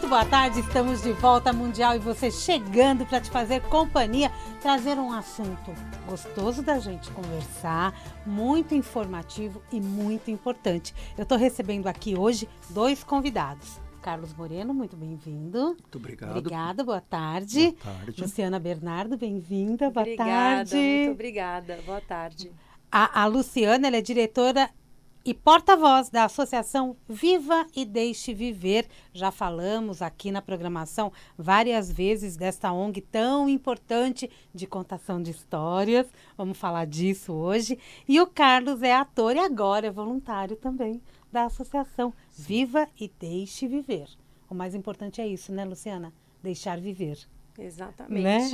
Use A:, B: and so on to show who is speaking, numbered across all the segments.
A: Muito boa tarde, estamos de volta Mundial e você chegando para te fazer companhia, trazer um assunto gostoso da gente conversar, muito informativo e muito importante. Eu estou recebendo aqui hoje 2 convidados. Carlos Moreno, muito bem-vindo.
B: Muito obrigado.
A: Obrigada, boa tarde.
B: Boa tarde.
A: Luciana Bernardo, bem-vinda, boa
C: Obrigada,
A: tarde.
C: muito obrigada, boa tarde.
A: A Luciana, ela é diretora e porta-voz da Associação Viva e Deixe Viver. Já falamos aqui na programação várias vezes desta ONG tão importante de contação de histórias. Vamos falar disso hoje. E o Carlos é ator e agora é voluntário também da Associação Viva e Deixe Viver. O mais importante é isso, né, Luciana? Deixar viver.
C: Exatamente.
A: Né?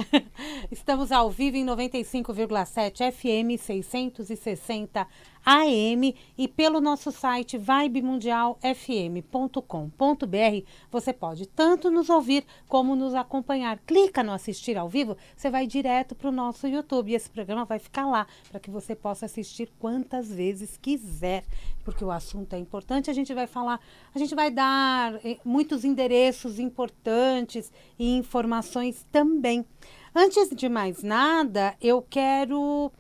A: Estamos ao vivo em 95,7 FM, 660 AM e pelo nosso site vibemundialfm.com.br. Você pode tanto nos ouvir como nos acompanhar. Clica no assistir ao vivo, você vai direto para o nosso YouTube e esse programa vai ficar lá para que você possa assistir quantas vezes quiser, porque o assunto é importante. A gente vai falar, a gente vai dar muitos endereços importantes e informações também. Antes de mais nada, eu quero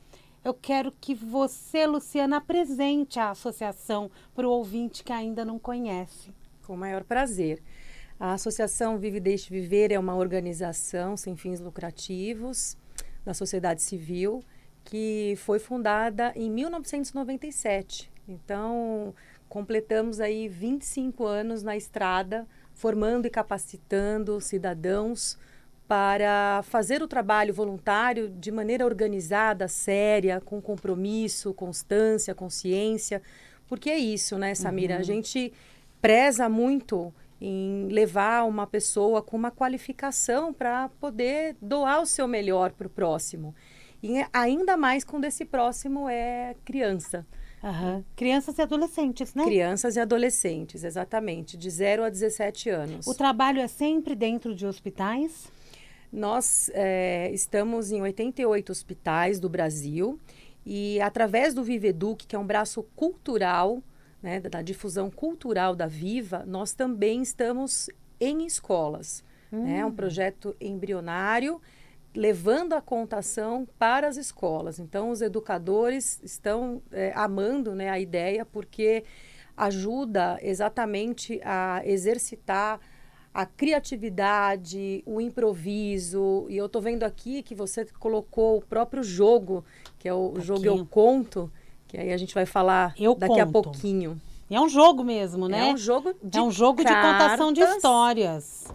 A: que você, Luciana, apresente a associação para o ouvinte que ainda não conhece.
C: Com o maior prazer. A Associação Vive e Deixe Viver é uma organização sem fins lucrativos da sociedade civil que foi fundada em 1997. Então, completamos aí 25 anos na estrada, formando e capacitando cidadãos para fazer o trabalho voluntário de maneira organizada, séria, com compromisso, constância, consciência. Porque é isso, né, Samira? A gente preza muito em levar uma pessoa com uma qualificação para poder doar o seu melhor para o próximo. E ainda mais quando esse próximo é criança.
A: Crianças e adolescentes, né?
C: Crianças e adolescentes, exatamente, de 0 a 17 anos.
A: O trabalho é sempre dentro de hospitais?
C: Nós estamos em 88 hospitais do Brasil e através do Viveduc, que é um braço cultural, né, da difusão cultural da Viva, nós também estamos em escolas. É um projeto embrionário, levando a contação para as escolas. Então, os educadores estão amando, né, a ideia, porque ajuda exatamente a exercitar a criatividade, o improviso. E eu estou vendo aqui que você colocou o próprio jogo, que é o jogo Eu Conto, que aí a gente vai falar daqui a pouquinho.
A: É um jogo mesmo, né?
C: É um jogo de
A: contação de histórias.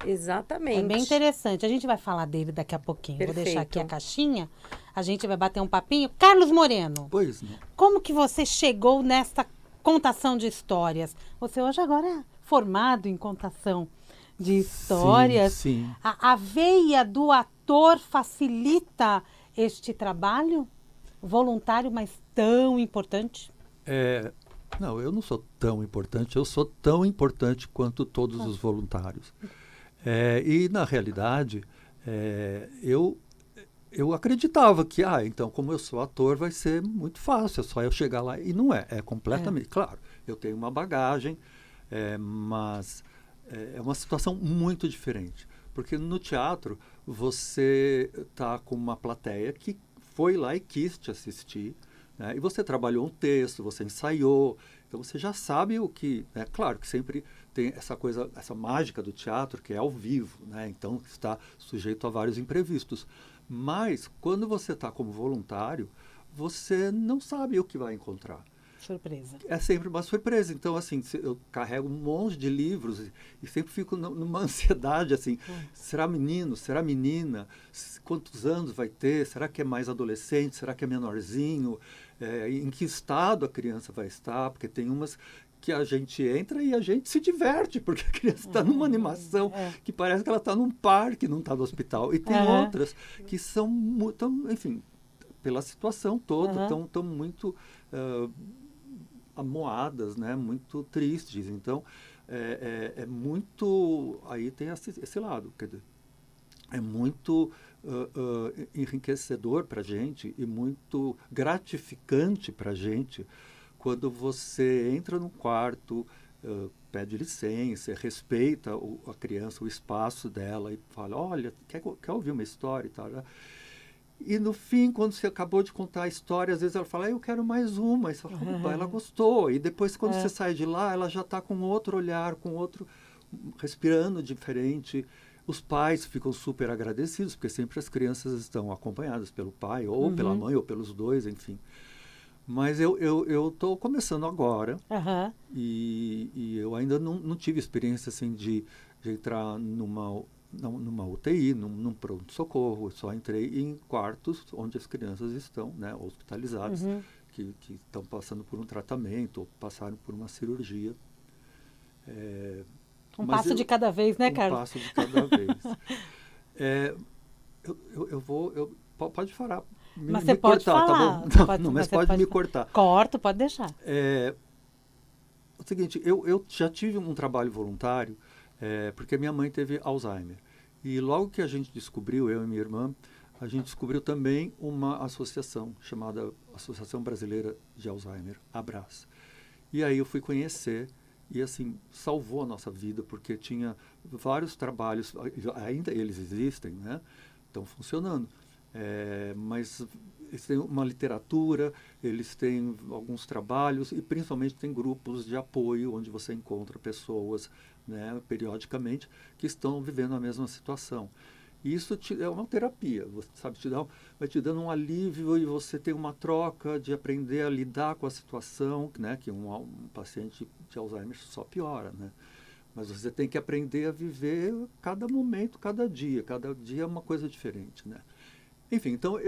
C: Exatamente.
A: É bem interessante. A gente vai falar dele daqui a pouquinho.
C: Perfeito.
A: Vou deixar aqui a caixinha. A gente vai bater um papinho. Carlos Moreno.
B: Pois não.
A: Como que você chegou nesta contação de histórias? Você hoje agora é formado em contação de histórias.
B: Sim.
A: A veia do ator facilita este trabalho voluntário, mas tão importante?
B: Não, eu não sou tão importante. Eu sou tão importante quanto todos os voluntários. E, na realidade, eu acreditava que, então, como eu sou ator, vai ser muito fácil, é só eu chegar lá. E não é, completamente. Claro, eu tenho uma bagagem, mas é uma situação muito diferente. Porque no teatro, você está com uma plateia que foi lá e quis te assistir, né? E você trabalhou um texto, você ensaiou, então você já sabe o que... Claro que sempre tem essa coisa, essa mágica do teatro, que é ao vivo, né? Então está sujeito a vários imprevistos. Mas, quando você está como voluntário, você não sabe o que vai encontrar.
A: Surpresa.
B: É sempre uma surpresa. Então, assim, eu carrego um monte de livros e sempre fico numa ansiedade, assim, será menino, será menina? Quantos anos vai ter? Será que é mais adolescente? Será que é menorzinho? Em que estado a criança vai estar? Porque tem umas que a gente entra e a gente se diverte, porque a criança está numa animação que parece que ela está num parque, não está no hospital. E tem outras que são, enfim, pela situação toda, estão muito... amoadas, né? Muito tristes. Então, é muito... Aí tem esse lado. Quer dizer, é muito enriquecedor para a gente e muito gratificante para a gente quando você entra num quarto, pede licença, respeita a criança, o espaço dela e fala, olha, quer ouvir uma história e tal, né? E no fim, quando você acabou de contar a história, às vezes ela fala, eu quero mais uma. E você fala, opa, ela gostou. E depois, quando você sai de lá, ela já está com outro olhar, com outro, respirando diferente. Os pais ficam super agradecidos, porque sempre as crianças estão acompanhadas pelo pai, ou pela mãe, ou pelos dois, enfim. Mas eu estou começando agora, e eu ainda não tive experiência assim, de entrar numa UTI, num pronto-socorro. Só entrei em quartos onde as crianças estão, né, hospitalizadas, que estão passando por um tratamento ou passaram por uma cirurgia.
A: Um passo de cada vez, né, Carlos?
B: Um passo de cada vez. Pode falar.
A: Mas você pode
B: cortar,
A: falar.
B: Tá bom? Mas pode me cortar.
A: Corto, pode deixar.
B: O seguinte, eu já tive um trabalho voluntário, porque minha mãe teve Alzheimer. E logo que a gente descobriu, eu e minha irmã, a gente descobriu também uma associação chamada Associação Brasileira de Alzheimer, ABRAS. E aí eu fui conhecer e, assim, salvou a nossa vida, porque tinha vários trabalhos, ainda eles existem, né? Estão funcionando. Mas eles têm uma literatura, eles têm alguns trabalhos e principalmente tem grupos de apoio onde você encontra pessoas, né, periodicamente, que estão vivendo a mesma situação. E isso é uma terapia, você sabe, vai te dando um alívio e você tem uma troca de aprender a lidar com a situação, né, que um paciente de Alzheimer só piora, né? Mas você tem que aprender a viver cada momento, cada dia é uma coisa diferente, né? Enfim, então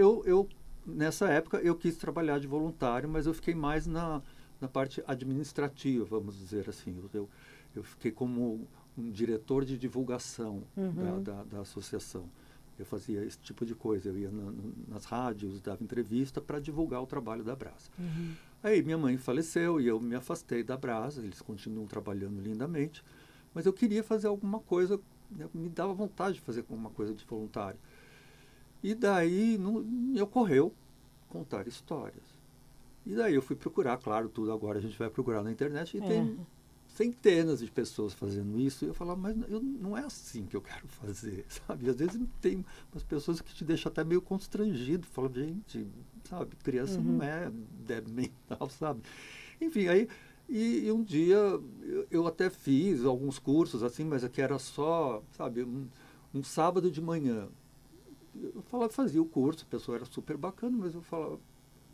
B: nessa época eu quis trabalhar de voluntário, mas eu fiquei mais na parte administrativa, vamos dizer assim. Eu fiquei como um diretor de divulgação da associação. Eu fazia esse tipo de coisa, eu ia nas rádios, dava entrevista para divulgar o trabalho da Brasa. Aí minha mãe faleceu e eu me afastei da Brasa, eles continuam trabalhando lindamente, mas eu queria fazer alguma coisa, me dava vontade de fazer alguma coisa de voluntário. E daí me ocorreu contar histórias. E daí eu fui procurar, claro, tudo agora a gente vai procurar na internet e tem centenas de pessoas fazendo isso. E eu falava, mas não é assim que eu quero fazer, sabe? Às vezes tem umas pessoas que te deixam até meio constrangido. Falam, gente, sabe, criança não é débil mental, sabe? Enfim, aí... E um dia eu até fiz alguns cursos, assim, mas aqui era só, sabe, um sábado de manhã. Eu fazia o curso, a pessoa era super bacana, mas eu falava,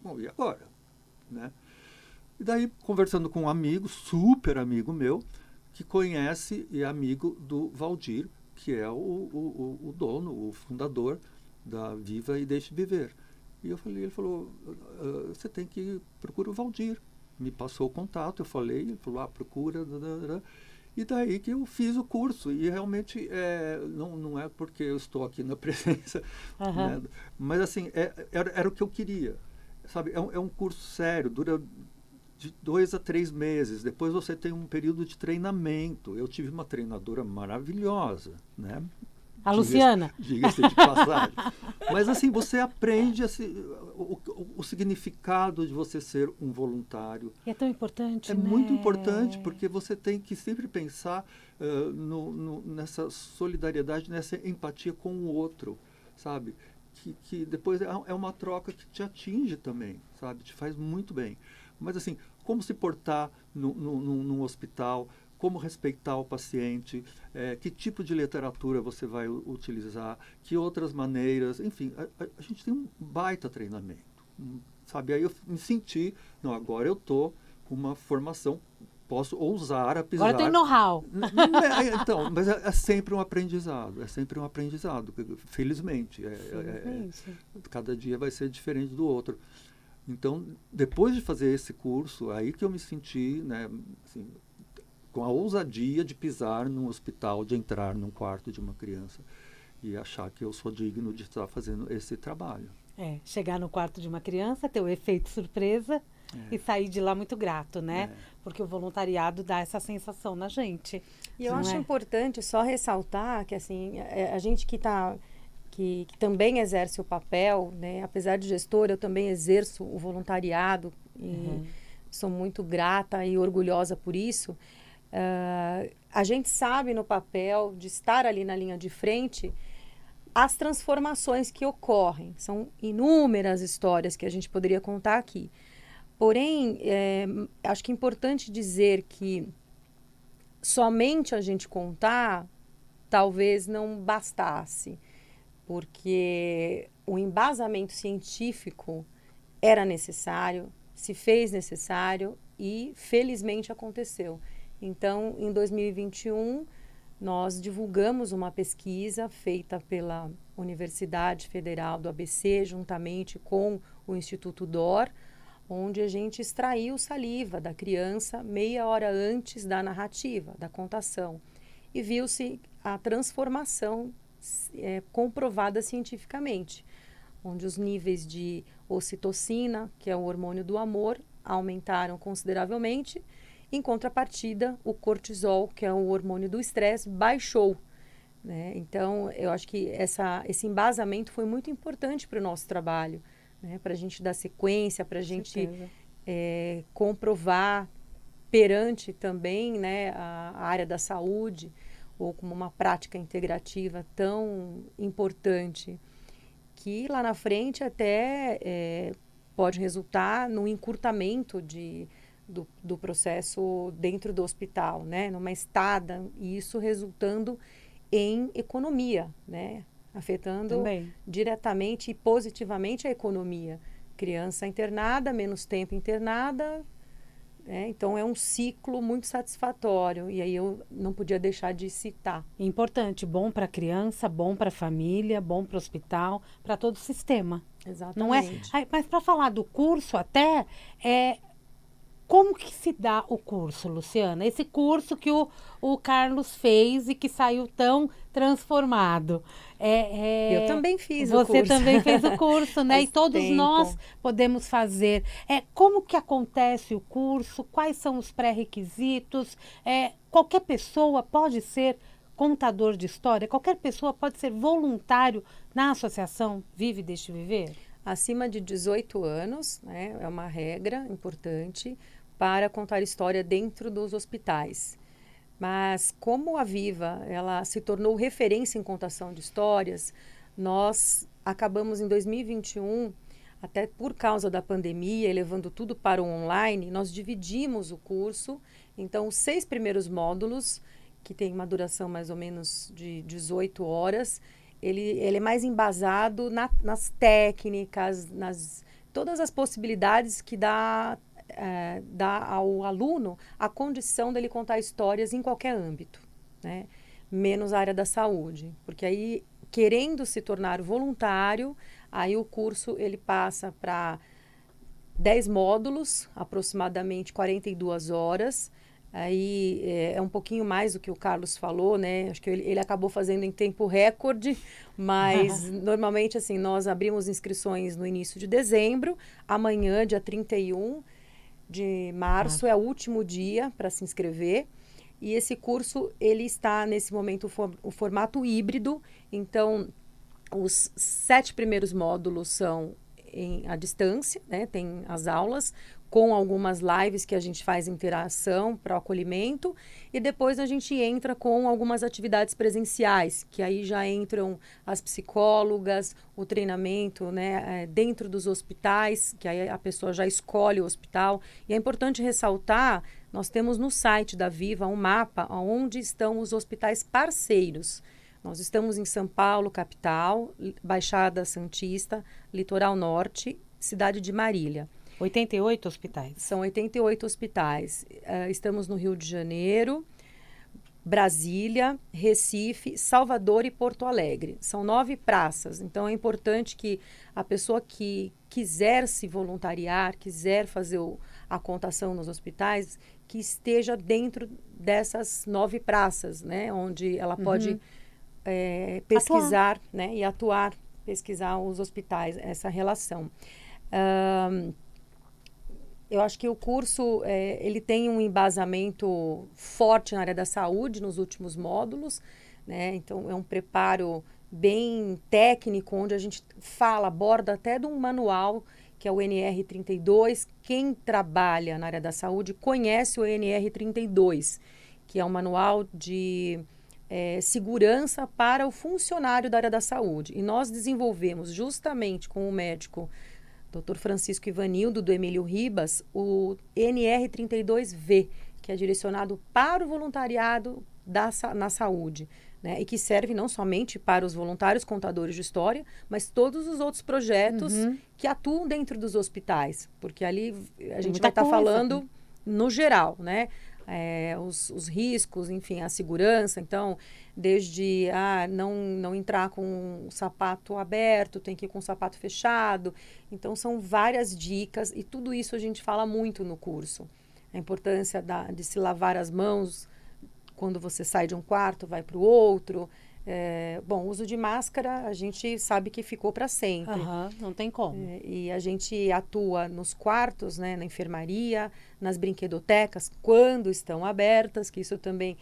B: bom, e agora? Né? E daí, conversando com um amigo, super amigo meu, que conhece e é amigo do Valdir, que é o dono, o fundador da Viva e Deixe Viver. E ele falou, você tem que procurar o Valdir. Me passou o contato, eu falei, ele falou, procura, e daí que eu fiz o curso, e realmente não é porque eu estou aqui na presença, né? Mas assim, era o que eu queria, sabe, é um curso sério, dura de 2 a 3 meses, depois você tem um período de treinamento. Eu tive uma treinadora maravilhosa, né?
A: A Luciana.
B: Diga-se de passagem. Mas assim, você aprende o significado de você ser um voluntário.
A: E é tão importante,
B: É
A: né?
B: muito importante, porque você tem que sempre pensar nessa solidariedade, nessa empatia com o outro, sabe? Que depois é uma troca que te atinge também, sabe? Te faz muito bem. Mas assim, como se portar num hospital, como respeitar o paciente, que tipo de literatura você vai utilizar, que outras maneiras, enfim, a gente tem um baita treinamento, sabe? Aí eu me senti, não, agora eu estou com uma formação, posso ousar, apesar...
A: Agora tem know-how.
B: Então, mas é sempre um aprendizado, felizmente. Cada dia vai ser diferente do outro. Então, depois de fazer esse curso, aí que eu me senti, né, assim, com a ousadia de pisar num hospital, de entrar num quarto de uma criança e achar que eu sou digno de estar fazendo esse trabalho.
A: Chegar no quarto de uma criança, ter o efeito surpresa e sair de lá muito grato, né? Porque o voluntariado dá essa sensação na gente.
C: E eu acho importante só ressaltar que, assim, a gente que também exerce o papel, né? Apesar de gestora, eu também exerço o voluntariado e sou muito grata e orgulhosa por isso. A gente sabe no papel de estar ali na linha de frente as transformações que ocorrem. São inúmeras histórias que a gente poderia contar aqui. Porém, acho que é importante dizer que somente a gente contar talvez não bastasse, porque o embasamento científico era necessário, se fez necessário e felizmente aconteceu. Então, em 2021, nós divulgamos uma pesquisa feita pela Universidade Federal do ABC, juntamente com o Instituto DOR, onde a gente extraiu saliva da criança meia hora antes da narrativa, da contação. E viu-se a transformação comprovada cientificamente, onde os níveis de ocitocina, que é o hormônio do amor, aumentaram consideravelmente. Em contrapartida, o cortisol, que é o hormônio do estresse, baixou. Né? Então, eu acho que esse embasamento foi muito importante para o nosso trabalho, né? Para a gente dar sequência, para a gente comprovar perante também, né, a área da saúde, ou como uma prática integrativa tão importante, que lá na frente até pode resultar no encurtamento do processo dentro do hospital, né? Numa estada, e isso resultando em economia, né? Afetando também diretamente e positivamente a economia. Criança internada, menos tempo internada, então é um ciclo muito satisfatório, e aí eu não podia deixar de citar.
A: Importante, bom para a criança, bom para a família, bom para o hospital, para todo o sistema.
C: Exatamente.
A: Não é? Mas para falar do curso até, como que se dá o curso, Luciana? Esse curso que o Carlos fez e que saiu tão transformado.
C: Eu também fiz o curso.
A: Você também fez o curso, né? E todos
C: tempo.
A: nós podemos fazer. Como que acontece o curso? Quais são os pré-requisitos? Qualquer pessoa pode ser contador de história? Qualquer pessoa pode ser voluntário na associação Vive e Deixe Viver?
C: Acima de 18 anos, né, é uma regra importante para contar história dentro dos hospitais. Mas como a Viva ela se tornou referência em contação de histórias, nós acabamos em 2021, até por causa da pandemia, levando tudo para o online, nós dividimos o curso. Então, os 6 primeiros módulos, que tem uma duração mais ou menos de 18 horas, ele é mais embasado nas técnicas, todas as possibilidades que dá ao aluno a condição dele contar histórias em qualquer âmbito, né? Menos a área da saúde, porque aí, querendo se tornar voluntário, aí o curso ele passa para 10 módulos, aproximadamente 42 horas. Aí é um pouquinho mais do que o Carlos falou, né? Acho que ele acabou fazendo em tempo recorde, mas normalmente assim, nós abrimos inscrições no início de dezembro, amanhã, dia 31 de março, é o último dia para se inscrever. E esse curso, ele está nesse momento o formato híbrido, então os 7 primeiros módulos são à distância, né? Tem as aulas, com algumas lives que a gente faz interação para o acolhimento, e depois a gente entra com algumas atividades presenciais, que aí já entram as psicólogas, o treinamento, né, dentro dos hospitais, que aí a pessoa já escolhe o hospital. E é importante ressaltar, nós temos no site da Viva um mapa onde estão os hospitais parceiros. Nós estamos em São Paulo, capital, Baixada Santista, Litoral Norte, cidade de Marília.
A: 88 hospitais.
C: São 88 hospitais. Estamos no Rio de Janeiro, Brasília, Recife, Salvador e Porto Alegre. São 9 praças. Então, é importante que a pessoa que quiser se voluntariar, quiser fazer a contação nos hospitais, que esteja dentro dessas 9 praças, né? Onde ela pode pesquisar, né? E atuar, pesquisar os hospitais, essa relação. Eu acho que o curso ele tem um embasamento forte na área da saúde nos últimos módulos, né? Então, é um preparo bem técnico, onde a gente aborda até de um manual, que é o NR32. Quem trabalha na área da saúde conhece o NR32, que é um manual de segurança para o funcionário da área da saúde. E nós desenvolvemos justamente com o médico Dr. Francisco Ivanildo, do Emílio Ribas, o NR32V, que é direcionado para o voluntariado na saúde, né? E que serve não somente para os voluntários contadores de história, mas todos os outros projetos que atuam dentro dos hospitais, porque ali a gente vai estar falando no geral, né? Os riscos, enfim, a segurança. Então, desde não entrar com o sapato aberto, tem que ir com o sapato fechado. Então, são várias dicas e tudo isso a gente fala muito no curso. A importância de se lavar as mãos quando você sai de um quarto, vai para o outro. Bom, o uso de máscara, a gente sabe que ficou para sempre.
A: Não tem como.
C: E a gente atua nos quartos, né, na enfermaria, nas brinquedotecas, quando estão abertas, que isso também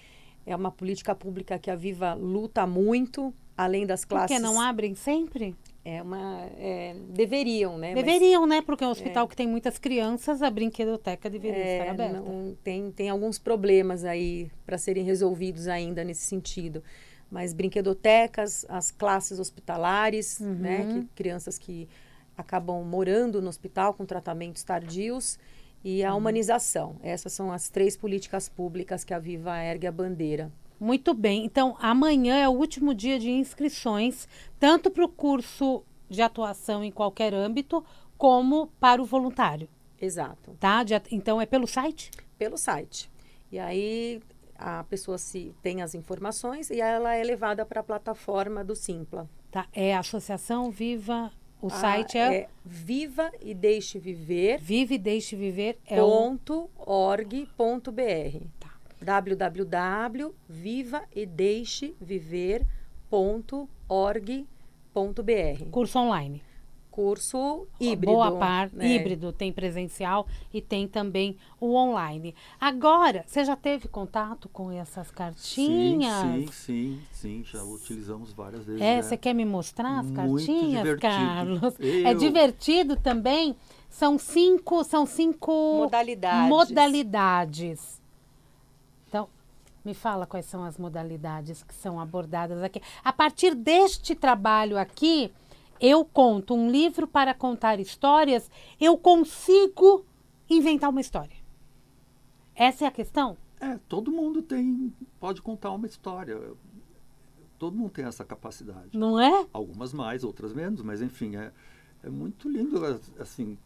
C: é uma política pública que a Viva luta muito, além das classes...
A: Por que não abrem sempre?
C: Deveriam, né?
A: Deveriam, né? Porque é um hospital que tem muitas crianças, a brinquedoteca deveria estar aberta.
C: Tem alguns problemas aí para serem resolvidos ainda nesse sentido. Mas brinquedotecas, as classes hospitalares, né? Crianças que acabam morando no hospital com tratamentos tardios e a humanização. Essas são as 3 políticas públicas que a Viva ergue a bandeira.
A: Muito bem. Então, amanhã é o último dia de inscrições, tanto para o curso de atuação em qualquer âmbito, como para o voluntário.
C: Exato.
A: Tá? Então, é pelo site?
C: Pelo site. E aí, a pessoa tem as informações e ela é levada para a plataforma do Simpla.
A: Tá. É a Associação Viva... O site é
C: Viva e Deixe Viver.
A: Vive e Deixe Viver
C: .org.br.
A: Tá.
C: www.vivaedeishviver.org.br.
A: Curso online.
C: Curso híbrido.
A: Boa parte, híbrido, tem presencial e tem também o online. Agora, você já teve contato com essas cartinhas?
B: Sim, já utilizamos várias vezes.
A: Você quer me mostrar as
B: Muito
A: cartinhas,
B: divertido.
A: Carlos? É divertido também? São cinco modalidades. Então, me fala quais são as modalidades que são abordadas aqui. A partir deste trabalho aqui, eu conto um livro para contar histórias, eu consigo inventar uma história. Essa é a questão?
B: Todo mundo pode contar uma história. Todo mundo tem essa capacidade.
A: Não é?
B: Algumas mais, outras menos, mas enfim, é muito lindo, assim,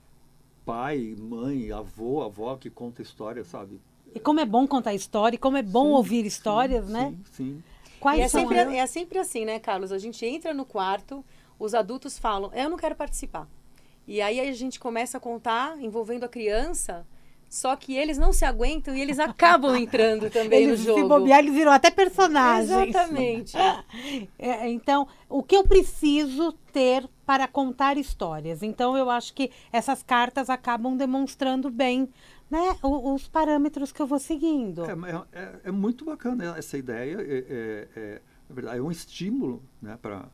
B: pai, mãe, avó que conta história, sabe?
A: E como é bom contar história, e como é bom ouvir histórias, né?
B: Sim.
A: Quais são
C: é sempre assim, né, Carlos? A gente entra no quarto, os adultos falam, eu não quero participar. E aí a gente começa a contar, envolvendo a criança, só que eles não se aguentam e eles acabam entrando também no jogo.
A: Se bobear, eles viram até personagens.
C: Exatamente.
A: Então, o que eu preciso ter para contar histórias? Então, eu acho que essas cartas acabam demonstrando bem, né, os parâmetros que eu vou seguindo.
B: É muito bacana essa ideia. Na verdade, é um estímulo, né, para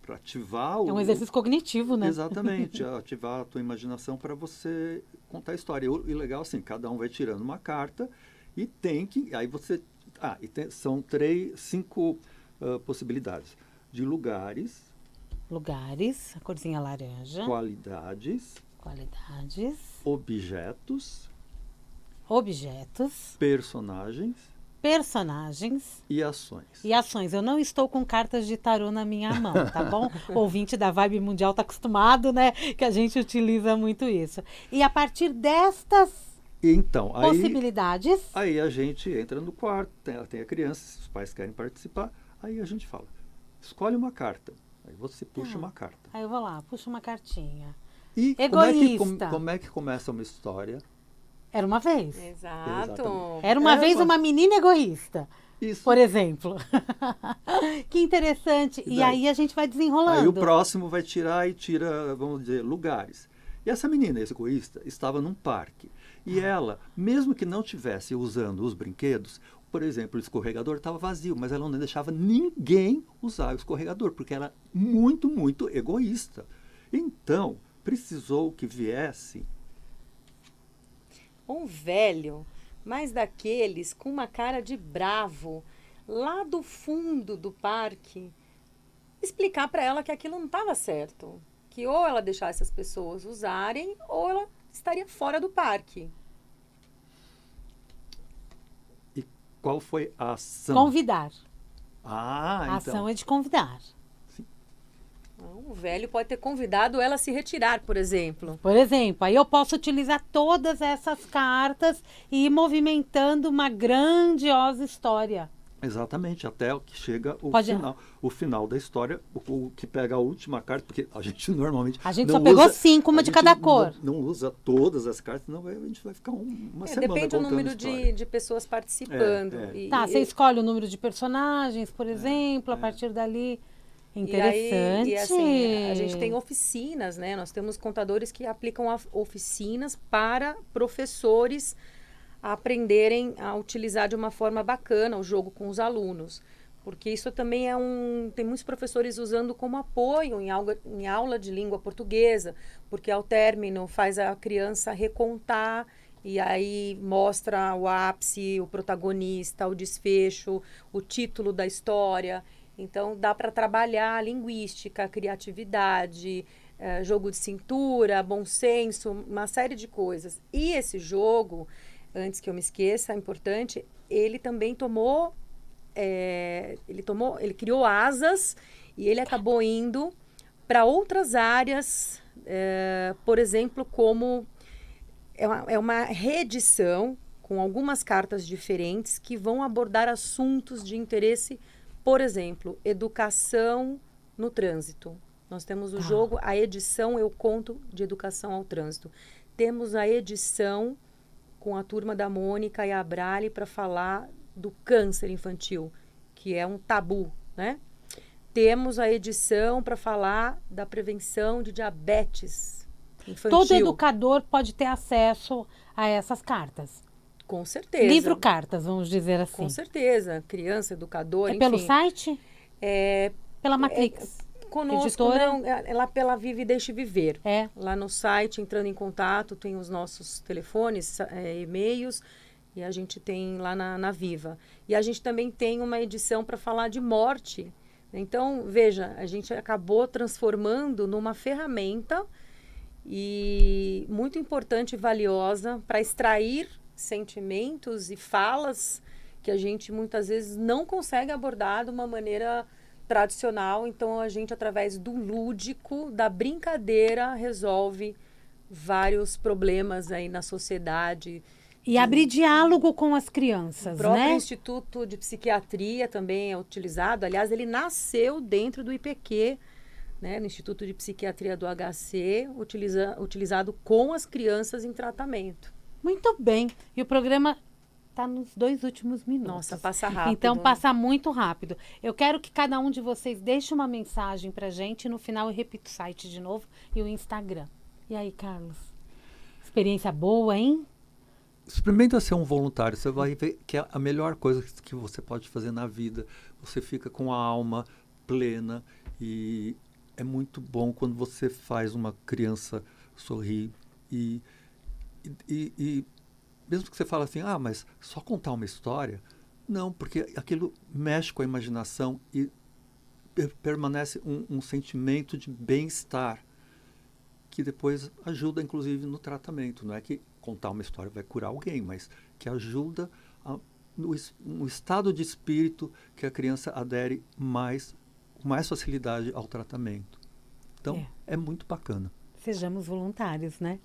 B: ativar
A: É um exercício cognitivo, né?
B: Exatamente, ativar a tua imaginação para você contar a história. E legal assim, cada um vai tirando uma carta e tem que... Aí você... são 5 possibilidades. De lugares...
A: Lugares, a corzinha laranja.
B: Qualidades. Objetos. Personagens e ações.
A: Eu não estou com cartas de tarô na minha mão, tá bom? O ouvinte da Vibe Mundial está acostumado, né? Que a gente utiliza muito isso. E a partir destas possibilidades...
B: Aí a gente entra no quarto, tem a criança, se os pais querem participar, aí a gente fala, escolhe uma carta. Aí você puxa uma carta.
A: Aí eu vou lá, puxo uma cartinha.
B: E
A: egoísta.
B: Como é que começa uma história?
A: Era uma vez.
C: Exato.
A: Era uma vez uma menina egoísta.
B: Isso.
A: Por exemplo. Que interessante. E aí a gente vai desenrolando.
B: Aí o próximo vai tira, vamos dizer, lugares. E essa menina egoísta estava num parque. E ela, mesmo que não estivesse usando os brinquedos, por exemplo, o escorregador estava vazio, mas ela não deixava ninguém usar o escorregador, porque ela era muito, muito egoísta. Então, precisou que viesse
C: um velho, mas daqueles com uma cara de bravo, lá do fundo do parque, explicar para ela que aquilo não estava certo. Que ou ela deixasse as pessoas usarem, ou ela estaria fora do parque.
B: E qual foi a ação?
A: Convidar.
B: Ah,
A: A
B: então.
A: ação é de convidar.
C: Então, o velho pode ter convidado ela a se retirar, por exemplo.
A: Por exemplo, aí eu posso utilizar todas essas cartas e ir movimentando uma grandiosa história.
B: Exatamente, até o que chega
A: Pode-
B: o final da história, o que pega a última carta, porque a gente normalmente
A: A gente
B: não
A: só pegou
B: usa-
A: 5, uma
B: a
A: de
B: gente
A: cada cor.
B: Não usa todas as cartas, senão a gente vai ficar uma semana
C: Depende do
B: contando
C: número
B: história.
C: de pessoas participando.
B: É.
A: Tá, você escolhe o número de personagens, por exemplo, a partir dali. Interessante.
C: E assim, a gente tem oficinas, né? Nós temos contadores que aplicam oficinas para professores aprenderem a utilizar de uma forma bacana o jogo com os alunos. Porque isso também tem muitos professores usando como apoio em aula de língua portuguesa, porque ao término faz a criança recontar e aí mostra o ápice, o protagonista, o desfecho, o título da história. Então, dá para trabalhar a linguística, a criatividade, jogo de cintura, bom senso, uma série de coisas. E esse jogo, antes que eu me esqueça, é importante, ele também ele criou asas e ele acabou indo para outras áreas, por exemplo, como é uma reedição com algumas cartas diferentes que vão abordar assuntos de interesse. Por exemplo, educação no trânsito. Nós temos o jogo, a edição Eu Conto de Educação ao Trânsito. Temos a edição com a turma da Mônica e a Brale para falar do câncer infantil, que é um tabu, né? Temos a edição para falar da prevenção de diabetes infantil.
A: Todo educador pode ter acesso a essas cartas.
C: Com certeza.
A: Livro cartas, vamos dizer assim.
C: Com certeza. Criança, educador,
A: É
C: enfim.
A: pelo site? Pela Matrix.
C: Conosco,
A: Editora?
C: não, é lá pela Vive e Deixe Viver.
A: É.
C: Lá no site, entrando em contato, tem os nossos telefones, e-mails, e a gente tem lá na Viva. E a gente também tem uma edição para falar de morte. Então, veja, a gente acabou transformando numa ferramenta e muito importante e valiosa para extrair sentimentos e falas que a gente muitas vezes não consegue abordar de uma maneira tradicional. Então, a gente, através do lúdico, da brincadeira, resolve vários problemas aí na sociedade.
A: E abrir diálogo com as crianças,
C: O próprio
A: né?
C: Instituto de Psiquiatria também é utilizado. Aliás, ele nasceu dentro do IPQ, né, no Instituto de Psiquiatria do HC, utilizado com as crianças em tratamento.
A: Muito bem. E o programa está nos 2 últimos minutos.
C: Nossa, passa rápido.
A: Então, passa muito rápido. Eu quero que cada um de vocês deixe uma mensagem pra gente. No final, eu repito o site de novo e o Instagram. E aí, Carlos? Experiência boa, hein?
B: Experimenta ser um voluntário, você vai ver que é a melhor coisa que você pode fazer na vida. Você fica com a alma plena e é muito bom quando você faz uma criança sorrir e mesmo que você fale assim, mas só contar uma história, não, porque aquilo mexe com a imaginação e permanece um sentimento de bem-estar que depois ajuda, inclusive, no tratamento. Não é que contar uma história vai curar alguém, mas que ajuda no estado de espírito que a criança adere com mais facilidade ao tratamento. Então, é muito bacana.
A: Sejamos voluntários, né?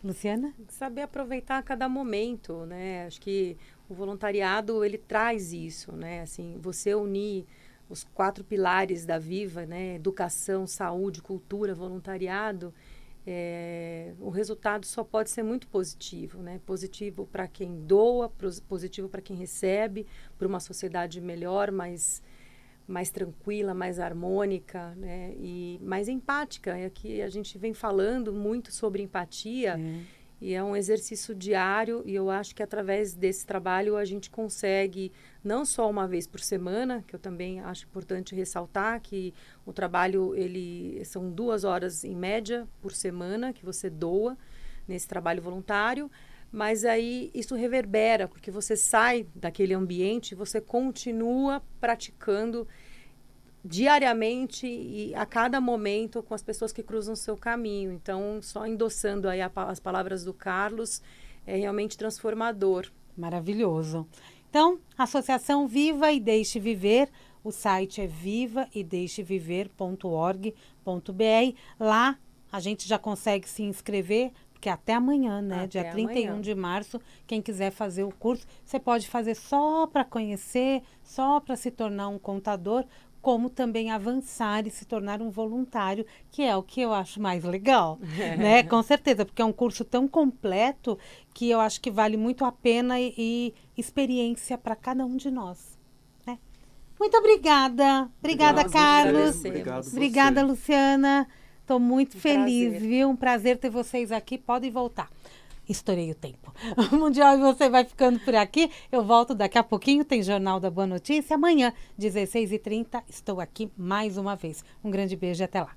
A: Luciana?
C: Saber aproveitar cada momento, né? Acho que o voluntariado, ele traz isso, né? Assim, você unir os 4 pilares da Viva, né? Educação, saúde, cultura, voluntariado, o resultado só pode ser muito positivo, né? Positivo para quem doa, positivo para quem recebe, para uma sociedade melhor, mais tranquila, mais harmônica, né? E mais empática. É que a gente vem falando muito sobre empatia e é um exercício diário e eu acho que através desse trabalho a gente consegue, não só uma vez por semana, que eu também acho importante ressaltar que o trabalho, são 2 horas em média por semana que você doa nesse trabalho voluntário, mas aí isso reverbera, porque você sai daquele ambiente e você continua praticando diariamente e a cada momento com as pessoas que cruzam o seu caminho. Então, só endossando aí as palavras do Carlos, é realmente transformador.
A: Maravilhoso. Então, Associação Viva e Deixe Viver, o site é vivaedeixeviver.org.br. Lá a gente já consegue se inscrever, porque até amanhã, né?
C: Até
A: Dia 31
C: amanhã.
A: de março, quem quiser fazer o curso, você pode fazer só para conhecer, só para se tornar um contador, como também avançar e se tornar um voluntário, que é o que eu acho mais legal, né? Com certeza, porque é um curso tão completo que eu acho que vale muito a pena e experiência para cada um de nós, né? Muito obrigada. Obrigada,
C: Nós
A: Carlos.
C: agradecemos.
B: Obrigado você.
A: Obrigada, Luciana. Estou muito feliz,
C: prazer.
A: viu? Um prazer ter vocês aqui. Podem voltar. Estourei o tempo. O Mundial e você vai ficando por aqui. Eu volto daqui a pouquinho. Tem Jornal da Boa Notícia. Amanhã, 16h30, estou aqui mais uma vez. Um grande beijo e até lá.